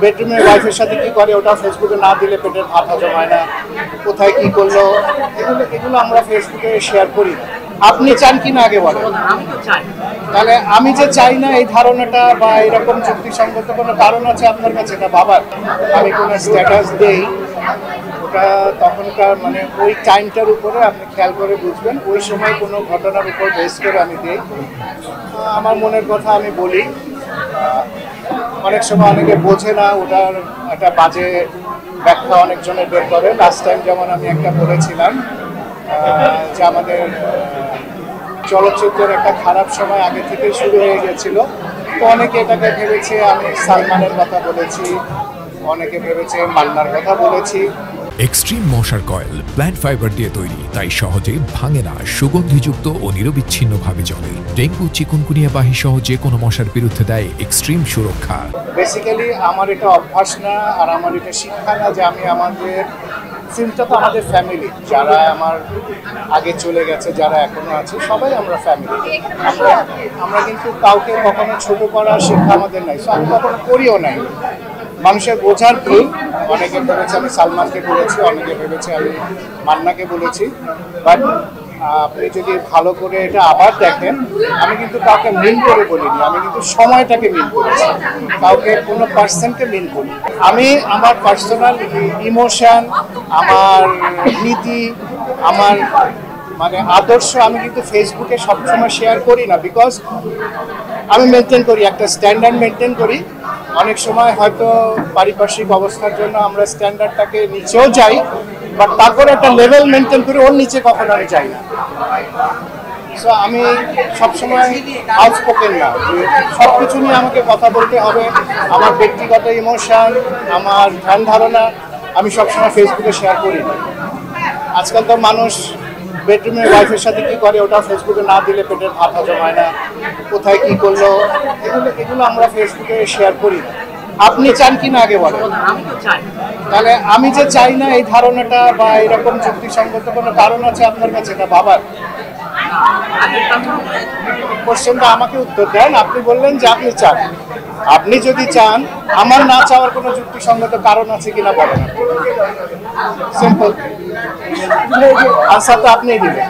বেডরুমে ওয়াইফের সাথে কি করে ওটা ফেসবুকে না দিলে পেটের ভাত হজম হয় না, কোথায় কি করলো, এগুলো আমরা ফেসবুকে শেয়ার করি না। আপনি চান কি না আগে বলেন? তাহলে আমি যে চাই না এই ধারণাটা বা এরকম যুক্তিসঙ্গত কোনো কারণ আছে আপনার কাছে না বাবার আমি কোনো স্ট্যাটাস দেই, ওটা তখনকার মানে ওই টাইমটার উপরে আপনি খেয়াল করে বুঝবেন, ওই সময় কোনো ঘটনার উপর বেস করে আমি দিই, আমার মনের কথা আমি বলি। অনেক সময় অনেকে বোঝে না, ওটার একটা বাজে ব্যাখ্যা অনেকজনে বের করে। লাস্ট টাইম যেমন আমি একটা বলেছিলাম যে আমাদের চলচ্চিত্রের একটা খারাপ সময় আগে থেকে শুরু হয়ে গেছিল, তো অনেকে এটাকে ভেবেছে আমি সালমানের কথা বলেছি, অনেকে ভেবেছে মান্নার কথা বলেছি। এক্সট্রিম মশার কয়েল প্ল্যান্ট ফাইবার দিয়ে তৈরি, তাই সহজে ভাঙে না, সুগন্ধিযুক্ত ও নিরবিচ্ছিন্নভাবে জ্বলে। ডেঙ্গু, চিকুনগুনিয়া বাহি সহ যে কোনো মশার বিরুদ্ধে দেয় এক্সট্রিম সুরক্ষা। বেসিক্যালি আমার এটা অভ্যাস না, আর আমার এটা শিক্ষা না যে আমি আমাদের ফিল্মটা তো আমাদের ফ্যামিলি, যারা আমার আগে চলে গেছে, যারা এখনো আছে, সবাই আমরা ফ্যামিলি। আমরা কিন্তু কাউকে কখনো ছোট করার শিক্ষা আমাদের নাই, আমি কখনো করিও নাই। মানুষের বোঝার ভুল, অনেকে ভেবেছে আমি সালমানকে বলেছি, অনেকে ভেবেছে আমি মান্নাকে বলেছি, বাট আপনি যদি ভালো করে এটা আবার দেখেন, আমি কিন্তু কাউকে মিন করে বলিনি, আমি কিন্তু সময়টাকে মিন করেছি, কাউকে কোনো পার্সনকে মিন করি। আমি আমার পার্সোনাল ইমোশন, আমার নীতি, আমার মানে আদর্শ আমি কিন্তু ফেসবুকে সবসময় শেয়ার করি না, বিকজ আমি মেনটেন করি, একটা স্ট্যান্ডার্ড মেনটেন করি। অনেক সময় হয়তো পারিপার্শ্বিক অবস্থার জন্য আমরা স্ট্যান্ডার্ডটাকে নিচেও যাই, বাট তারপরে একটা লেভেল মেনটেন করি, ওর নিচে কখনো আমি যাই না। সো আমি সবসময় আউটস্পোকেন না, সব কিছু নিয়ে আমাকে কথা বলতে হবে। আমার ব্যক্তিগত ইমোশন, আমার ধ্যান ধারণা আমি সবসময় ফেসবুকে শেয়ার করি না। আজকাল তো মানুষ বেডরুমে ওয়াইফের সাথে কি করে ওটা ফেসবুকে না দিলে পেটের ভাত হজম হয় না, কোথায় কি করলো, এগুলো আমরা ফেসবুকে শেয়ার করি না। আপনি চান কি না আগে বলেন? তাহলে আমি যে চাই না এই ধারণাটা বা এরকম যুক্তিসঙ্গত কোনো কারণ আছে আপনার কাছে না বাবার? কোশ্চেনটা আমাকে উত্তর দেন। আপনি বললেন যে আপনি চান, আপনি যদি চান, আমার না চাওয়ার কোনো যুক্তিসঙ্গত কারণ আছে কিনা বলেন। সিম্পল আনসার তো আপনিই দিবেন।